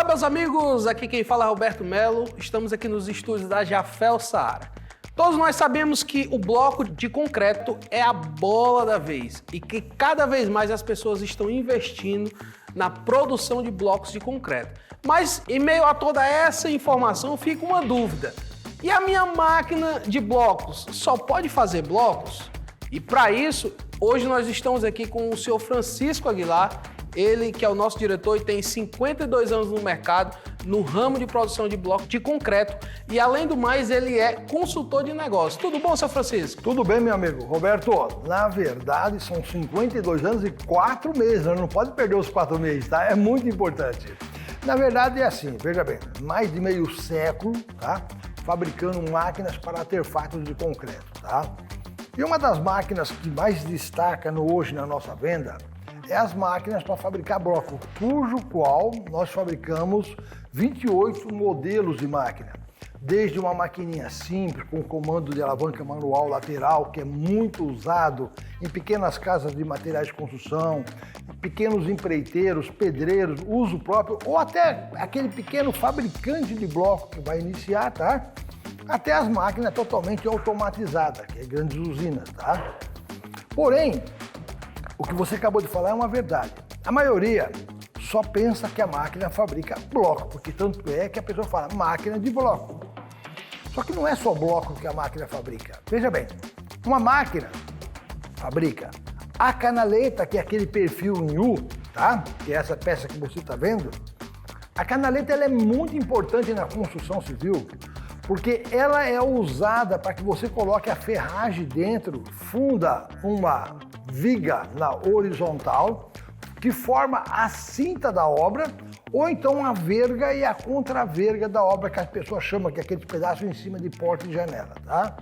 meus amigos, aqui quem fala é Roberto Melo, estamos aqui nos estúdios da Jafel Saara. Todos nós sabemos que o bloco de concreto é a bola da vez e que cada vez mais as pessoas estão investindo na produção de blocos de concreto. Mas em meio a toda essa informação fica uma dúvida. E a minha máquina de blocos só pode fazer blocos? E para isso, hoje nós estamos aqui com o senhor Francisco Aguilar, ele que é o nosso diretor e tem 52 anos no mercado, no ramo de produção de blocos de concreto e, além do mais, ele é consultor de negócios. Tudo bom, seu Francisco? Tudo bem, meu amigo. Roberto, na verdade, são 52 anos e 4 meses, não pode perder os 4 meses, tá? É muito importante. Na verdade, é assim, veja bem, mais de meio século, tá? Fabricando máquinas para artefatos de concreto, tá? E uma das máquinas que mais destaca hoje na nossa venda é as máquinas para fabricar bloco, cujo qual nós fabricamos 28 modelos de máquina. Desde uma maquininha simples, com comando de alavanca manual lateral, que é muito usado em pequenas casas de materiais de construção, pequenos empreiteiros, pedreiros, uso próprio, ou até aquele pequeno fabricante de bloco que vai iniciar, tá? Até as máquinas totalmente automatizadas, que é grandes usinas, tá? Porém, o que você acabou de falar é uma verdade. A maioria só pensa que a máquina fabrica bloco, porque tanto é que a pessoa fala máquina de bloco. Só que não é só bloco que a máquina fabrica. Veja bem, uma máquina fabrica a canaleta, que é aquele perfil em U, tá? Que é essa peça que você está vendo. A canaleta ela é muito importante na construção civil, porque ela é usada para que você coloque a ferragem dentro, funda uma viga na horizontal, que forma a cinta da obra, ou então a verga e a contraverga da obra, que as pessoas chamam, que é aquele pedaço em cima de porta e janela, tá?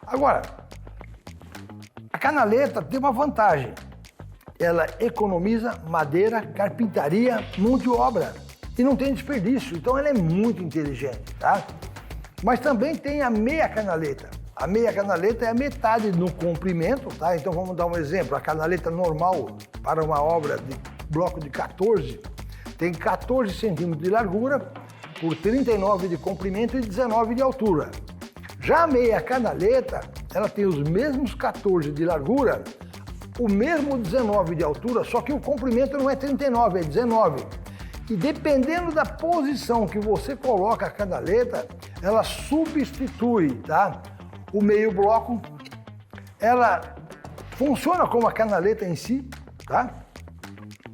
Agora, a canaleta tem uma vantagem. Ela economiza madeira, carpintaria, mão de obra e não tem desperdício, então ela é muito inteligente, tá? Mas também tem a meia canaleta. A meia canaleta é a metade no comprimento, tá? Então vamos dar um exemplo. A canaleta normal para uma obra de bloco de 14 tem 14 centímetros de largura por 39 de comprimento e 19 de altura. Já a meia canaleta, ela tem os mesmos 14 de largura, o mesmo 19 de altura, só que o comprimento não é 39, é 19. E dependendo da posição que você coloca a canaleta, ela substitui, tá? O meio bloco, ela funciona como a canaleta em si, tá?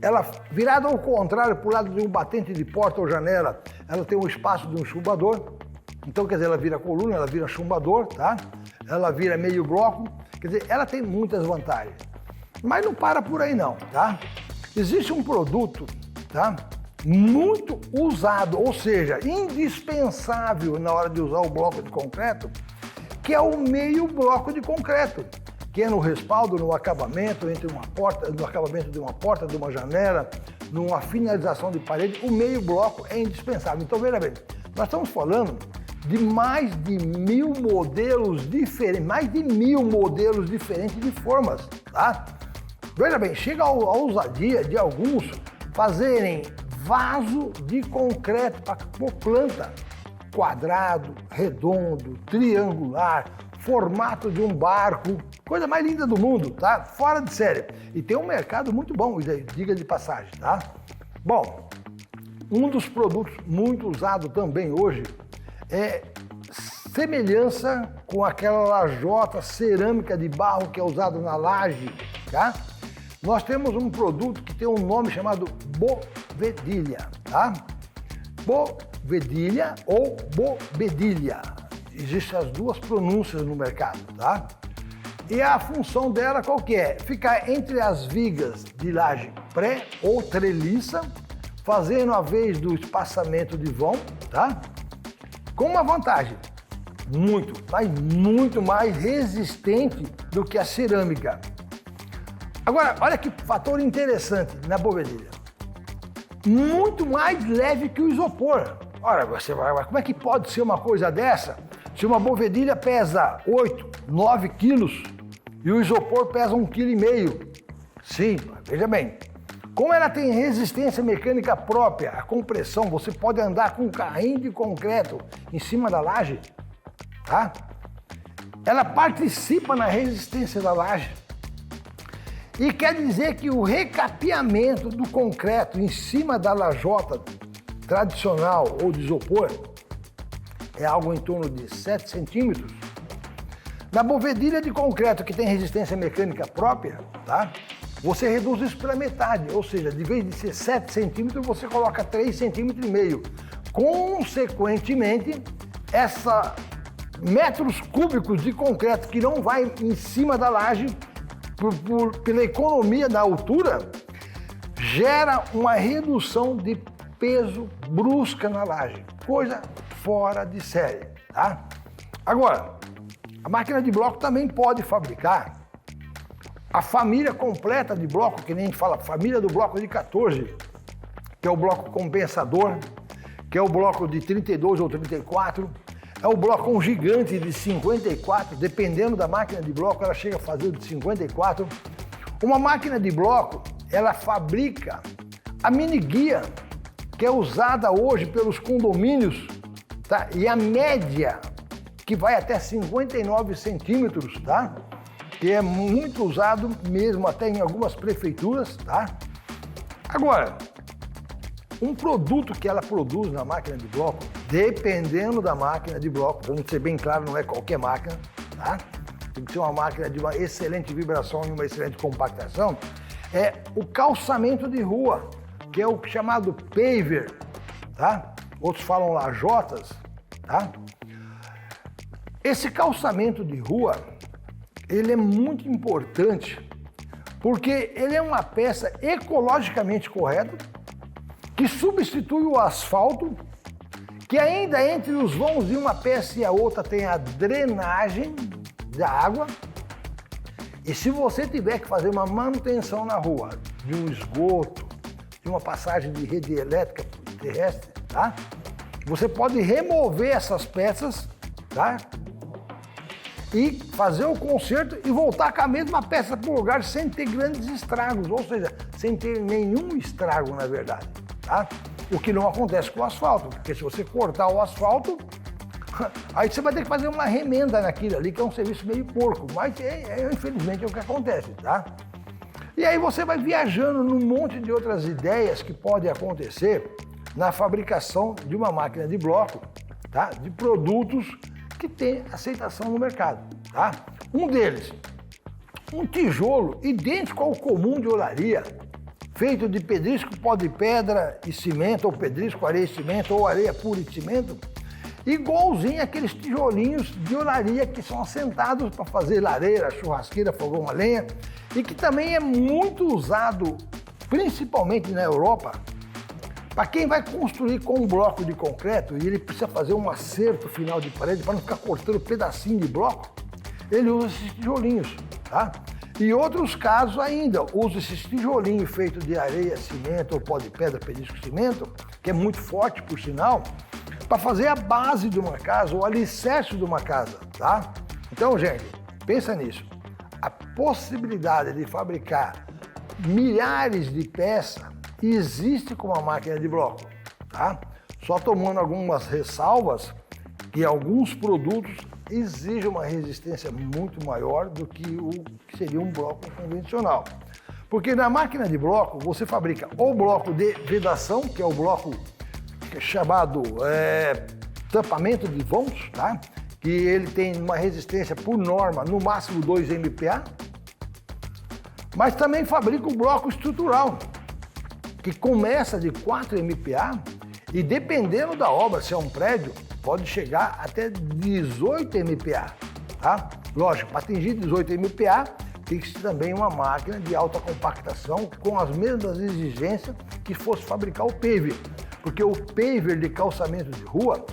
Ela virada ao contrário, para o lado de um batente de porta ou janela, ela tem o espaço de um chumbador. Então, quer dizer, ela vira coluna, ela vira chumbador, tá? Ela vira meio bloco, quer dizer, ela tem muitas vantagens. Mas não para por aí não, tá? Existe um produto, tá? Muito usado, ou seja, indispensável na hora de usar o bloco de concreto, que é o meio bloco de concreto, que é no respaldo, no acabamento entre uma porta, no acabamento de uma porta, de uma janela, numa finalização de parede, o meio bloco é indispensável. Então, veja bem, nós estamos falando de mais de 1000 modelos diferentes, de formas, tá? Veja bem, chega a ousadia de alguns fazerem vaso de concreto para pôr planta, quadrado, redondo, triangular, formato de um barco, coisa mais linda do mundo, tá? Fora de série. E tem um mercado muito bom, diga de passagem, tá? Bom, um dos produtos muito usado também hoje é semelhança com aquela lajota cerâmica de barro que é usado na laje, tá? Nós temos um produto que tem um nome chamado bovedilha, tá? Bovedilha ou bobedilha. Existem as duas pronúncias no mercado, tá? E a função dela qual que é? Ficar entre as vigas de laje pré ou treliça, fazendo a vez do espaçamento de vão, tá? Com uma vantagem, muito mais resistente do que a cerâmica. Agora, olha que fator interessante na bovedilha. Muito mais leve que o isopor. Ora, você vai, como é que pode ser uma coisa dessa? Se uma bovedilha pesa 8, 9 quilos e o isopor pesa 1,5 kg. Sim, veja bem, Como ela tem resistência mecânica própria, a compressão, você pode andar com um carrinho de concreto em cima da laje, tá? Ela participa na resistência da laje. E quer dizer que o recapeamento do concreto em cima da lajota tradicional ou de isopor é algo em torno de 7 centímetros. Na bovedilha de concreto que tem resistência mecânica própria, tá? Você reduz isso pela metade, ou seja, de vez de ser 7 centímetros, você coloca 3,5 centímetros. Consequentemente, metros cúbicos de concreto que não vai em cima da laje, pela economia da altura, gera uma redução de peso brusca na laje. Coisa fora de série, tá? Agora, a máquina de bloco também pode fabricar a família completa de bloco, que nem a gente fala, família do bloco de 14, que é o bloco compensador, que é o bloco de 32 ou 34, é o bloco um gigante de 54, dependendo da máquina de bloco, ela chega a fazer de 54. Uma máquina de bloco, ela fabrica a mini guia, que é usada hoje pelos condomínios, tá? E a média, que vai até 59 centímetros, tá? Que é muito usado mesmo até em algumas prefeituras, tá? Agora, um produto que ela produz na máquina de bloco, dependendo da máquina de bloco, vamos ser bem claro, não é qualquer máquina, tá? Tem que ser uma máquina de uma excelente vibração e uma excelente compactação, é o calçamento de rua, que é o chamado paver, tá? Outros falam lajotas, tá? Esse calçamento de rua, ele é muito importante porque ele é uma peça ecologicamente correta que substitui o asfalto, que ainda entre os vãos de uma peça e a outra tem a drenagem da água. E se você tiver que fazer uma manutenção na rua de um esgoto, de uma passagem de rede elétrica terrestre, tá? Você pode remover essas peças, tá? E fazer o conserto e voltar com a mesma peça para o lugar sem ter grandes estragos, ou seja, sem ter nenhum estrago, na verdade, tá? O que não acontece com o asfalto, porque se você cortar o asfalto, aí você vai ter que fazer uma remenda naquilo ali, que é um serviço meio porco, mas infelizmente é o que acontece, tá? E aí você vai viajando num monte de outras ideias que podem acontecer na fabricação de uma máquina de bloco, tá? De produtos que tem aceitação no mercado, tá? Um deles, um tijolo idêntico ao comum de olaria, feito de pedrisco, pó de pedra e cimento, ou pedrisco, areia e cimento, ou areia pura e cimento, igualzinho aqueles tijolinhos de olaria que são assentados para fazer lareira, churrasqueira, fogão a lenha, e que também é muito usado, principalmente na Europa, para quem vai construir com um bloco de concreto e ele precisa fazer um acerto final de parede para não ficar cortando pedacinho de bloco, ele usa esses tijolinhos, tá? E outros casos ainda, usa esses tijolinhos feitos de areia, cimento ou pó de pedra, pedrisco, cimento, que é muito forte por sinal, para fazer a base de uma casa, o alicerce de uma casa, tá? Então, gente, pensa nisso. A possibilidade de fabricar milhares de peças existe com uma máquina de bloco, tá? Só tomando algumas ressalvas que alguns produtos exigem uma resistência muito maior do que o que seria um bloco convencional. Porque na máquina de bloco, você fabrica o bloco de vedação, que é o bloco chamado tampamento de vãos, tá? Que ele tem uma resistência por norma, no máximo 2 MPa, mas também fabrica o bloco estrutural, que começa de 4 MPa e dependendo da obra, se é um prédio, pode chegar até 18 MPa, tá? Lógico, para atingir 18 MPa, tem que ser também uma máquina de alta compactação com as mesmas exigências que fosse fabricar o paver, porque o paver de calçamento de rua,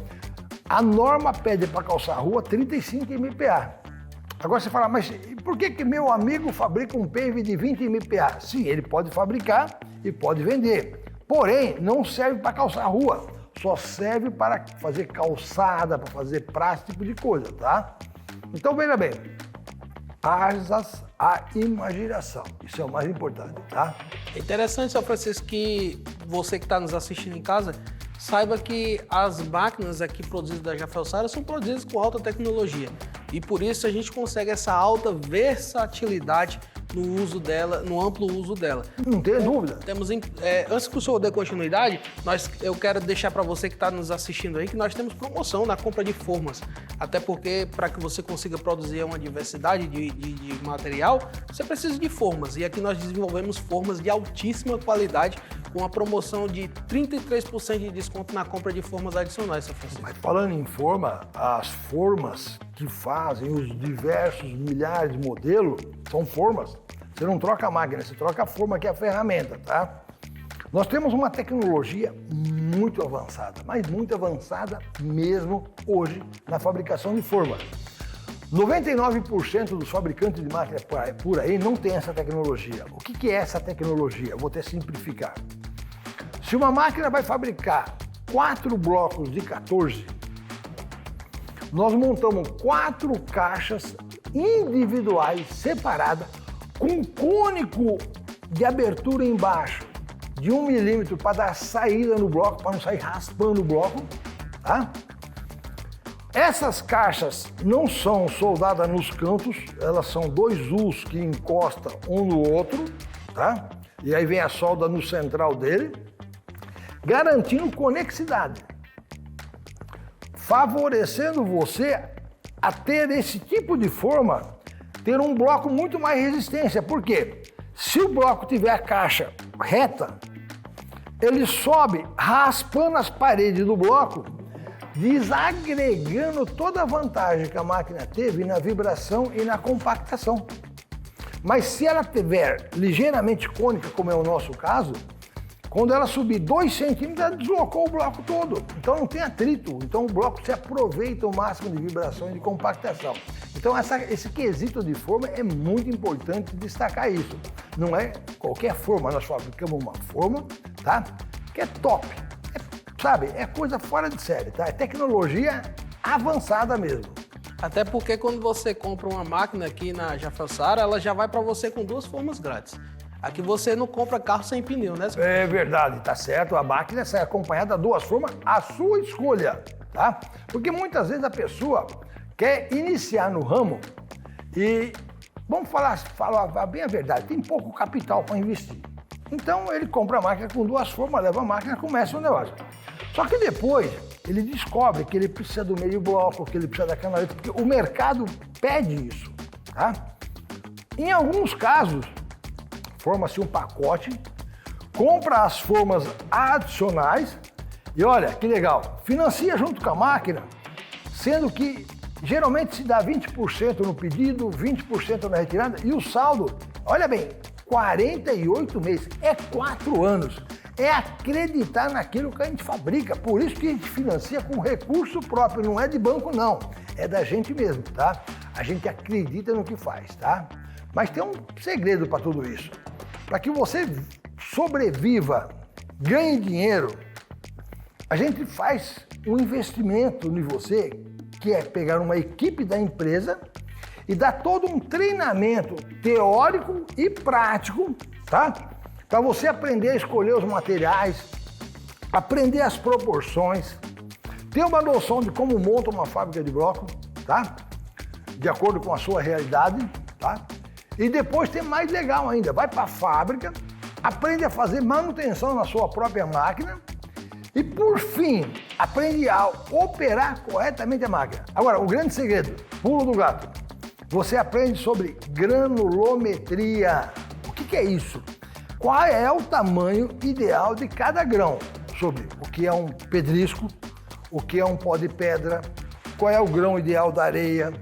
a norma pede para calçar a rua 35 MPa. Agora você fala, mas por que meu amigo fabrica um paver de 20 MPa? Sim, ele pode fabricar e pode vender. Porém, não serve para calçar a rua. Só serve para fazer calçada, para fazer praça, tipo de coisa, tá? Então, veja bem. asas à imaginação. Isso é o mais importante, tá? É interessante, São Francisco, que você que está nos assistindo em casa saiba que as máquinas aqui produzidas da Jafel Sara são produzidas com alta tecnologia e por isso a gente consegue essa alta versatilidade no uso dela, no amplo uso dela. Não tenha dúvida. Antes que o senhor dê continuidade, eu quero deixar para você que está nos assistindo aí que nós temos promoção na compra de formas. Até porque, para que você consiga produzir uma diversidade de material, você precisa de formas. E aqui nós desenvolvemos formas de altíssima qualidade com a promoção de 33% de desconto na compra de formas adicionais, São Francisco. Mas falando em forma, as formas que fazem os diversos milhares de modelos são formas. Você não troca a máquina, você troca a forma, que é a ferramenta, tá? Nós temos uma tecnologia muito avançada, mas muito avançada mesmo hoje na fabricação de formas. 99% dos fabricantes de máquinas por aí não tem essa tecnologia. O que é essa tecnologia? Eu vou até simplificar. Se uma máquina vai fabricar 4 blocos de 14, nós montamos 4 caixas individuais, separadas, com um cônico de abertura embaixo de 1 milímetro para dar saída no bloco, para não sair raspando o bloco, tá? Essas caixas não são soldadas nos cantos, elas são 2 U's que encostam um no outro, tá? E aí vem a solda no central dele, garantindo conexidade, favorecendo você a ter esse tipo de forma, ter um bloco muito mais resistência. Por quê? Se o bloco tiver a caixa reta, ele sobe raspando as paredes do bloco, desagregando toda a vantagem que a máquina teve na vibração e na compactação. Mas se ela tiver ligeiramente cônica, como é o nosso caso, quando ela subir 2 centímetros, ela deslocou o bloco todo. Então não tem atrito. Então o bloco se aproveita o máximo de vibração e de compactação. Então esse quesito de forma é muito importante destacar isso. Não é qualquer forma, nós fabricamos uma forma, tá? Que é top. É coisa fora de série, tá? É tecnologia avançada mesmo. Até porque quando você compra uma máquina aqui na Jafel Sara, ela já vai para você com 2 formas grátis. Aqui você não compra carro sem pneu, né? É verdade, tá certo. A máquina sai acompanhada de 2 formas, a sua escolha, tá? Porque muitas vezes a pessoa quer iniciar no ramo e, vamos falar bem a verdade, tem pouco capital para investir. Então ele compra a máquina com 2 formas, leva a máquina e começa o negócio. Só que depois ele descobre que ele precisa do meio bloco, que ele precisa da canaleta, porque o mercado pede isso, tá? Em alguns casos, forma-se um pacote, compra as formas adicionais e olha que legal, financia junto com a máquina, sendo que geralmente se dá 20% no pedido, 20% na retirada e o saldo, olha bem, 48 meses, é 4 anos. É acreditar naquilo que a gente fabrica, por isso que a gente financia com recurso próprio, não é de banco não, é da gente mesmo, tá? A gente acredita no que faz, tá? Mas tem um segredo para tudo isso. Para que você sobreviva, ganhe dinheiro, a gente faz um investimento em você, que é pegar uma equipe da empresa e dar todo um treinamento teórico e prático, tá? Para você aprender a escolher os materiais, aprender as proporções, ter uma noção de como monta uma fábrica de bloco, tá? De acordo com a sua realidade, tá? E depois tem mais legal ainda, vai para a fábrica, aprende a fazer manutenção na sua própria máquina e, por fim, aprende a operar corretamente a máquina. Agora, o grande segredo, pulo do gato, você aprende sobre granulometria. O que é isso? Qual é o tamanho ideal de cada grão? Sobre o que é um pedrisco, o que é um pó de pedra, qual é o grão ideal da areia,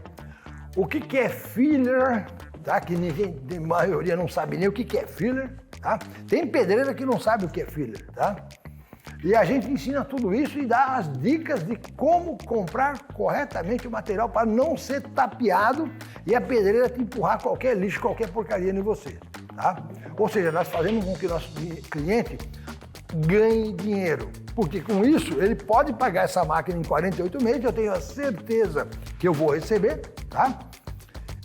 o que é filler, tá? Que ninguém, a maioria não sabe nem o que é filler, tá? Tem pedreira que não sabe o que é filler, tá? E a gente ensina tudo isso e dá as dicas de como comprar corretamente o material para não ser tapeado e a pedreira te empurrar qualquer lixo, qualquer porcaria em você, tá? Ou seja, nós fazemos com que o nosso cliente ganhe dinheiro, porque com isso ele pode pagar essa máquina em 48 meses, eu tenho a certeza que eu vou receber, tá?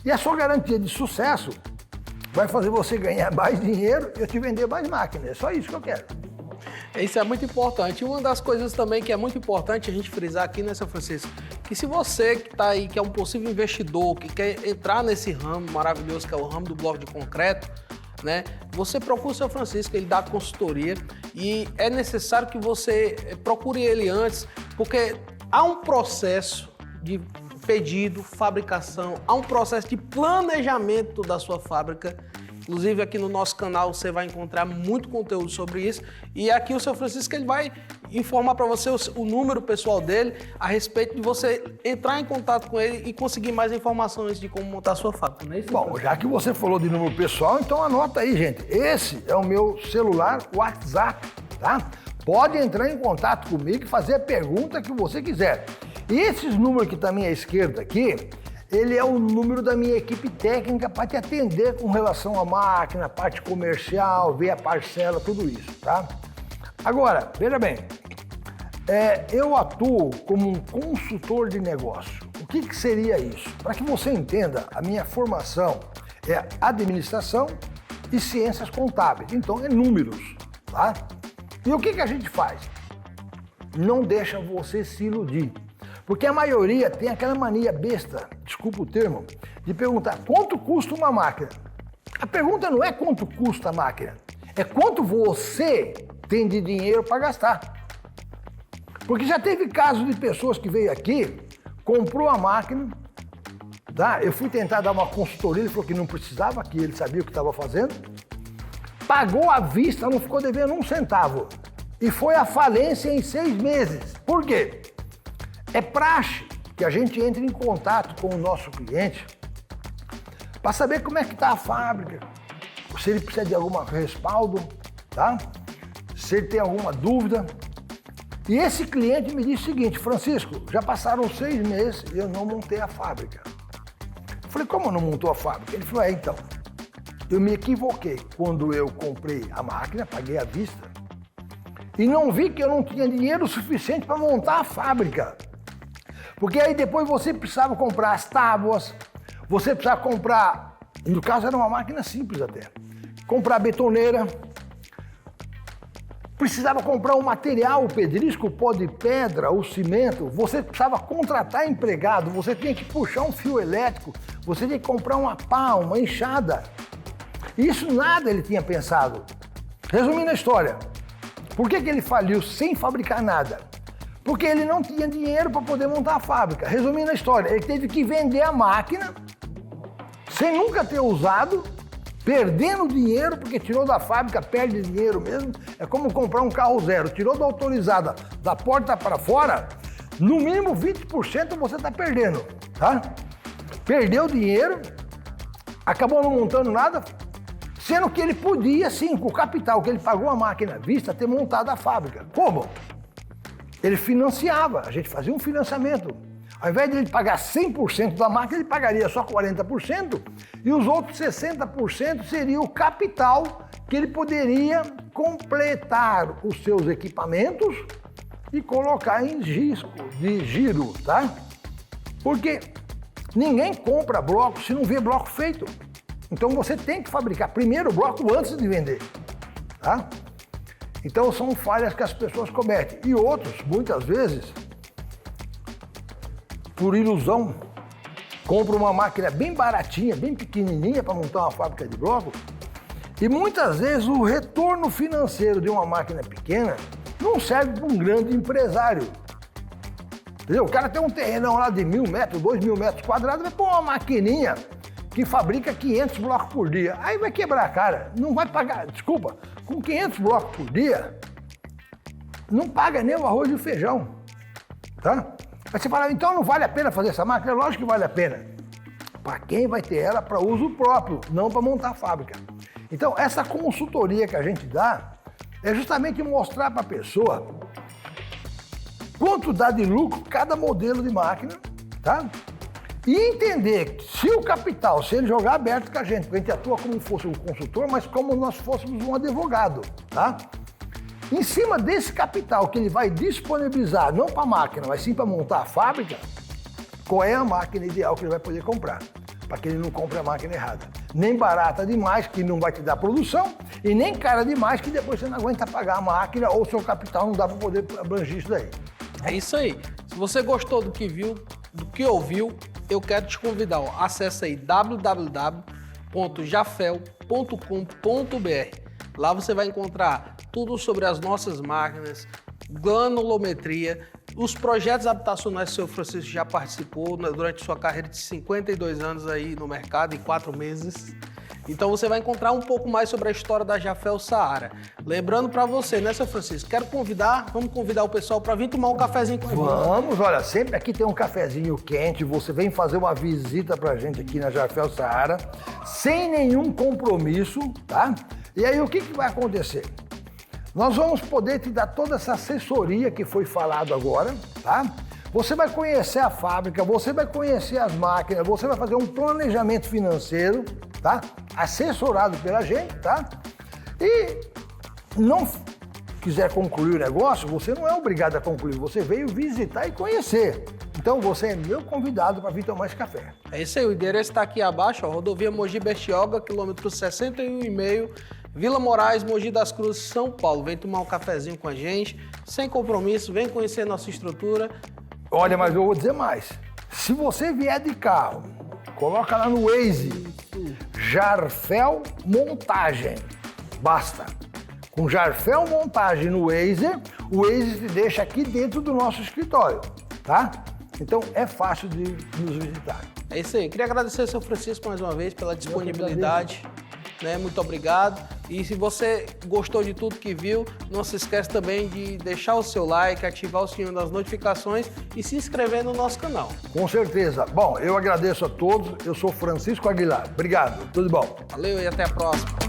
E a sua garantia de sucesso vai fazer você ganhar mais dinheiro e eu te vender mais máquina. É só isso que eu quero. Isso é muito importante. E uma das coisas também que é muito importante a gente frisar aqui, né, São Francisco, que se você que está aí, que é um possível investidor, que quer entrar nesse ramo maravilhoso que é o ramo do bloco de concreto, né, você procura o São Francisco, ele dá consultoria e é necessário que você procure ele antes, porque há um processo de pedido, fabricação, há um processo de planejamento da sua fábrica. Inclusive aqui no nosso canal você vai encontrar muito conteúdo sobre isso. E aqui o São Francisco ele vai informar para você o número pessoal dele a respeito de você entrar em contato com ele e conseguir mais informações de como montar a sua fábrica. Não é isso? Bom, já que você falou de número pessoal, então anota aí, gente. Esse é o meu celular WhatsApp, tá? Pode entrar em contato comigo e fazer a pergunta que você quiser. E esses números que está à minha esquerda aqui, ele é o número da minha equipe técnica para te atender com relação à máquina, parte comercial, ver a parcela, tudo isso, tá? Agora, veja bem, eu atuo como um consultor de negócio. O que seria isso? Para que você entenda, a minha formação é administração e ciências contábeis, então é números, tá? E o que a gente faz? Não deixa você se iludir. Porque a maioria tem aquela mania besta, desculpa o termo, de perguntar quanto custa uma máquina. A pergunta não é quanto custa a máquina, é quanto você tem de dinheiro para gastar. Porque já teve casos de pessoas que veio aqui, comprou a máquina, tá? Eu fui tentar dar uma consultoria, ele falou que não precisava, que ele sabia o que estava fazendo, pagou à vista, não ficou devendo um centavo e foi à falência em 6 meses. Por quê? É praxe que a gente entre em contato com o nosso cliente para saber como é que está a fábrica, se ele precisa de algum respaldo, tá? Se ele tem alguma dúvida. E esse cliente me disse o seguinte: Francisco, já passaram 6 meses e eu não montei a fábrica. Eu falei, como não montou a fábrica? Ele falou, então, eu me equivoquei quando eu comprei a máquina, paguei à vista, e não vi que eu não tinha dinheiro suficiente para montar a fábrica. Porque aí depois você precisava comprar as tábuas, você precisava comprar, no caso era uma máquina simples até, comprar betoneira, precisava comprar o material, o pedrisco, o pó de pedra, o cimento, você precisava contratar empregado, você tinha que puxar um fio elétrico, você tinha que comprar uma pá, uma enxada. Isso nada ele tinha pensado. Resumindo a história, por que ele faliu sem fabricar nada? Porque ele não tinha dinheiro para poder montar a fábrica. Resumindo a história, ele teve que vender a máquina sem nunca ter usado, perdendo dinheiro, porque tirou da fábrica, perde dinheiro mesmo. É como comprar um carro zero, tirou da autorizada, da porta para fora, no mínimo 20% você está perdendo, tá? Perdeu dinheiro, acabou não montando nada, sendo que ele podia sim, com o capital que ele pagou a máquina à vista, ter montado a fábrica. Como? Ele financiava, a gente fazia um financiamento. Ao invés de ele pagar 100% da máquina, ele pagaria só 40% e os outros 60% seria o capital que ele poderia completar os seus equipamentos e colocar em risco de giro, tá? Porque ninguém compra bloco se não vê bloco feito. Então você tem que fabricar primeiro o bloco antes de vender, tá? Então são falhas que as pessoas cometem. E outros, muitas vezes, por ilusão, compram uma máquina bem baratinha, bem pequenininha para montar uma fábrica de bloco. E muitas vezes o retorno financeiro de uma máquina pequena não serve para um grande empresário. Entendeu? O cara tem um terrenão lá de 1.000 metros, 2.000 metros quadrados, vai pôr uma maquininha que fabrica 500 blocos por dia. Aí vai quebrar a cara, não vai pagar, desculpa, com 500 blocos por dia, não paga nem o arroz e o feijão, tá? Aí você fala, então não vale a pena fazer essa máquina? Lógico que vale a pena. Para quem vai ter ela para uso próprio, não para montar a fábrica. Então, essa consultoria que a gente dá é justamente mostrar para a pessoa quanto dá de lucro cada modelo de máquina, tá? E entender que se o capital, se ele jogar aberto com a gente, porque a gente atua como se fosse um consultor, mas como nós fôssemos um advogado, tá? Em cima desse capital que ele vai disponibilizar, não para a máquina, mas sim para montar a fábrica, qual é a máquina ideal que ele vai poder comprar? para que ele não compre a máquina errada. Nem barata demais, que não vai te dar produção, e nem cara demais, que depois você não aguenta pagar a máquina ou seu capital não dá para poder abranger isso daí. É isso aí. Se você gostou do que viu, do que ouviu, eu quero te convidar. Ó, acesse aí www.jafel.com.br. Lá você vai encontrar tudo sobre as nossas máquinas, granulometria, os projetos habitacionais que o seu Francisco já participou durante sua carreira de 52 anos aí no mercado, em 4 meses. Então você vai encontrar um pouco mais sobre a história da Jafel Saara. Lembrando para você, né, seu Francisco? Vamos convidar o pessoal para vir tomar um cafezinho com a gente. Vamos, olha, sempre aqui tem um cafezinho quente, você vem fazer uma visita pra gente aqui na Jafel Saara, sem nenhum compromisso, tá? E aí o que vai acontecer? Nós vamos poder te dar toda essa assessoria que foi falado agora, tá? Você vai conhecer a fábrica, você vai conhecer as máquinas, você vai fazer um planejamento financeiro, tá? Assessorado pela gente, tá? E não quiser concluir o negócio, você não é obrigado a concluir, você veio visitar e conhecer. Então você é meu convidado para vir tomar esse café. É isso aí, o endereço está aqui abaixo, ó, rodovia Mogi Bertioga, quilômetro 61,5, Vila Moraes, Mogi das Cruzes, São Paulo. Vem tomar um cafezinho com a gente, sem compromisso, vem conhecer nossa estrutura. Olha, mas eu vou dizer mais. Se você vier de carro, coloca lá no Waze, Jarfel Montagem. Basta. Com Jarfel Montagem no Waze, o Waze te deixa aqui dentro do nosso escritório, tá? Então é fácil de nos visitar. É isso aí. Queria agradecer ao seu Francisco mais uma vez pela disponibilidade. Né? Muito obrigado. E se você gostou de tudo que viu, não se esquece também de deixar o seu like, ativar o sininho das notificações e se inscrever no nosso canal. Com certeza. Bom, eu agradeço a todos. Eu sou Francisco Aguilar. Obrigado. Tudo bom. Valeu e até a próxima.